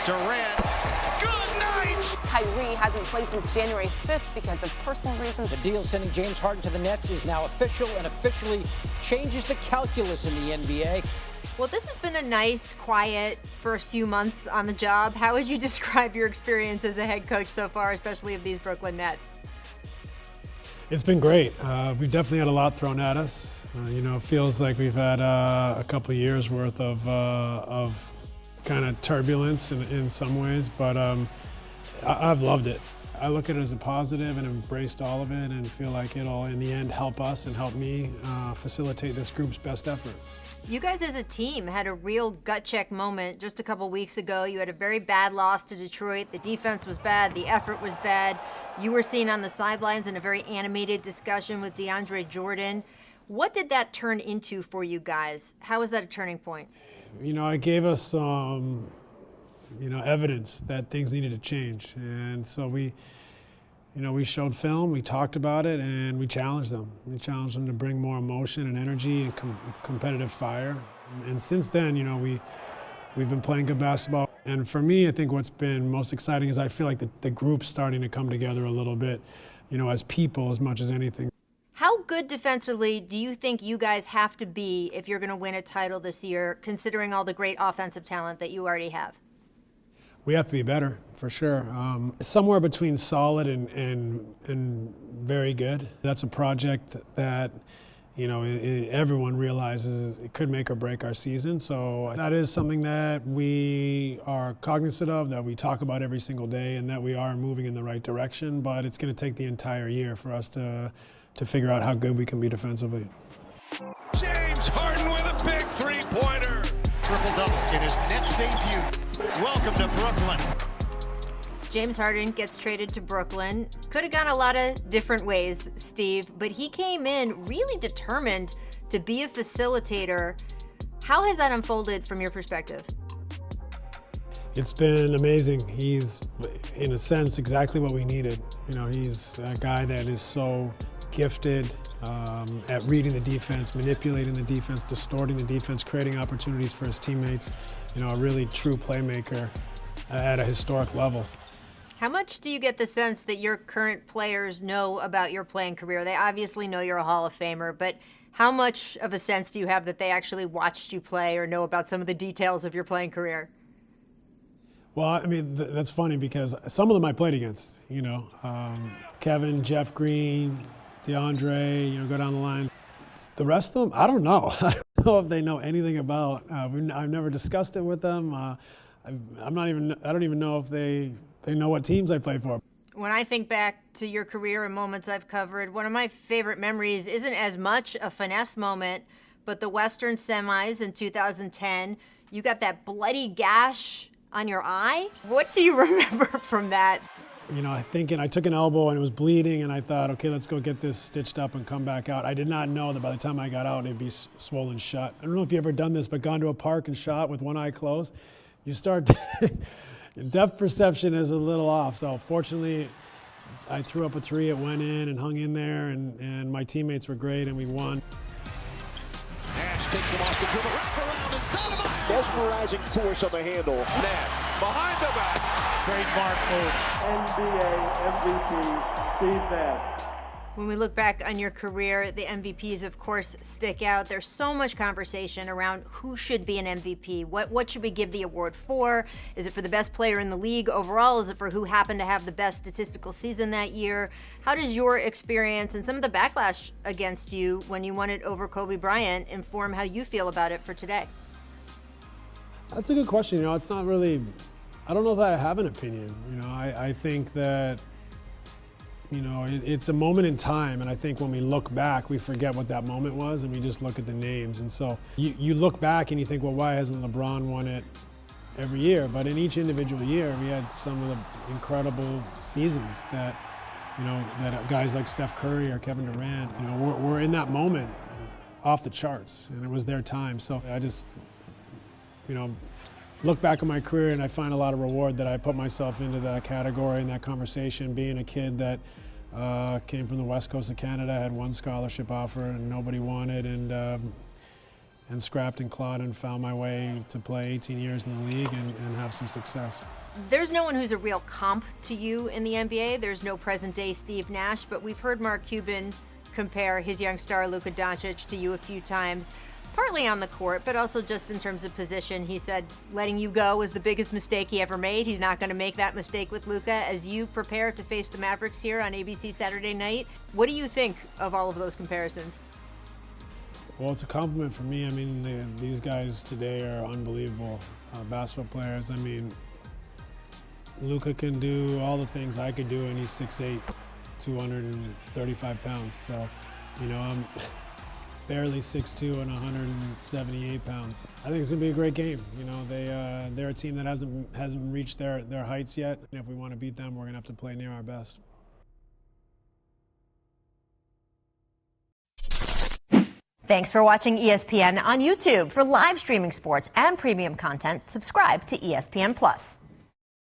Durant, good night! Kyrie hasn't played since January 5th because of personal reasons. The deal sending James Harden to the Nets is now official and officially changes the calculus in the NBA. Well, this has been a nice, quiet first few months on the job. How would you describe your experience as a head coach so far, especially of these Brooklyn Nets? It's been great. We've definitely had a lot thrown at us. It feels like we've had a couple of years worth of kind of turbulence in some ways, but I've loved it. I look at it as a positive and embraced all of it and feel like it'll, in the end, help us and help me facilitate this group's best effort. You guys as a team had a real gut check moment just a couple weeks ago. You had a very bad loss to Detroit. The defense was bad. The effort was bad. You were seen on the sidelines in a very animated discussion with DeAndre Jordan. What did that turn into for you guys? How was that a turning point? It gave us evidence that things needed to change. And so we showed film, we talked about it, and we challenged them. We challenged them to bring more emotion and energy and competitive fire. And since then, we've been playing good basketball. And for me, I think what's been most exciting is I feel like the group's starting to come together a little bit, as people as much as anything. How good defensively do you think you guys have to be if you're going to win a title this year, considering all the great offensive talent that you already have? We have to be better, for sure. Somewhere between solid and very good. That's a project that, everyone realizes it could make or break our season. So that is something that we are cognizant of, that we talk about every single day, and that we are moving in the right direction. But it's going to take the entire year for us to figure out how good we can be defensively. James Harden with a big three-pointer. Triple-double in his Nets debut. Welcome to Brooklyn. James Harden gets traded to Brooklyn. Could have gone a lot of different ways, Steve, but he came in really determined to be a facilitator. How has that unfolded from your perspective? It's been amazing. He's, in a sense, exactly what we needed. He's a guy that is so gifted at reading the defense, manipulating the defense, distorting the defense, creating opportunities for his teammates. A really true playmaker at a historic level. How much do you get the sense that your current players know about your playing career? They obviously know you're a Hall of Famer, but how much of a sense do you have that they actually watched you play or know about some of the details of your playing career? Well, that's funny because some of them I played against, Kevin, Jeff Green, DeAndre, go down the line. The rest of them, I don't know. I don't know if they know anything about. I've never discussed it with them. I don't even know if they know what teams I play for. When I think back to your career and moments I've covered, one of my favorite memories isn't as much a finesse moment, but the Western semis in 2010. You got that bloody gash on your eye. What do you remember from that? I took an elbow and it was bleeding, and I thought, okay, let's go get this stitched up and come back out. I did not know that by the time I got out, it'd be swollen shut. I don't know if you've ever done this, but gone to a park and shot with one eye closed. You start, depth perception is a little off. So fortunately, I threw up a three, it went in and hung in there, and my teammates were great, and we won. Nash takes him off the dribble, wrap around and Stoudemire. Mesmerizing force on the handle. Nash behind the back. Trademark move. NBA MVP Steve Nash. When we look back on your career, the MVPs, of course, stick out. There's so much conversation around who should be an MVP. What should we give the award for? Is it for the best player in the league overall? Is it for who happened to have the best statistical season that year? How does your experience and some of the backlash against you when you won it over Kobe Bryant inform how you feel about it for today? That's a good question. It's not really, I don't know that I have an opinion. I think that, it's a moment in time, and I think when we look back, we forget what that moment was, and we just look at the names. And so you look back and you think, well, why hasn't LeBron won it every year? But in each individual year, we had some of the incredible seasons that, that guys like Steph Curry or Kevin Durant, were in that moment off the charts, and it was their time. So I just, look back at my career and I find a lot of reward that I put myself into that category and that conversation, being a kid that came from the west coast of Canada, had one scholarship offer and nobody wanted, and and scrapped and clawed and found my way to play 18 years in the league and have some success. There's no one who's a real comp to you in the NBA. There's no present-day Steve Nash, but we've heard Mark Cuban compare his young star Luka Doncic to you a few times, partly on the court, but also just in terms of position. He said letting you go was the biggest mistake he ever made. He's not going to make that mistake with Luka. As you prepare to face the Mavericks here on ABC Saturday night, what do you think of all of those comparisons? Well, it's a compliment for me. I mean, these guys today are unbelievable basketball players. I mean, Luka can do all the things I could do, and he's 6'8", 235 pounds. So, you know, I'm barely 6'2" and 178 pounds. I think it's gonna be a great game. You know, they're a team that hasn't reached their heights yet. And if we want to beat them, we're gonna have to play near our best. Thanks for watching ESPN on YouTube. For live streaming sports and premium content, subscribe to ESPN+.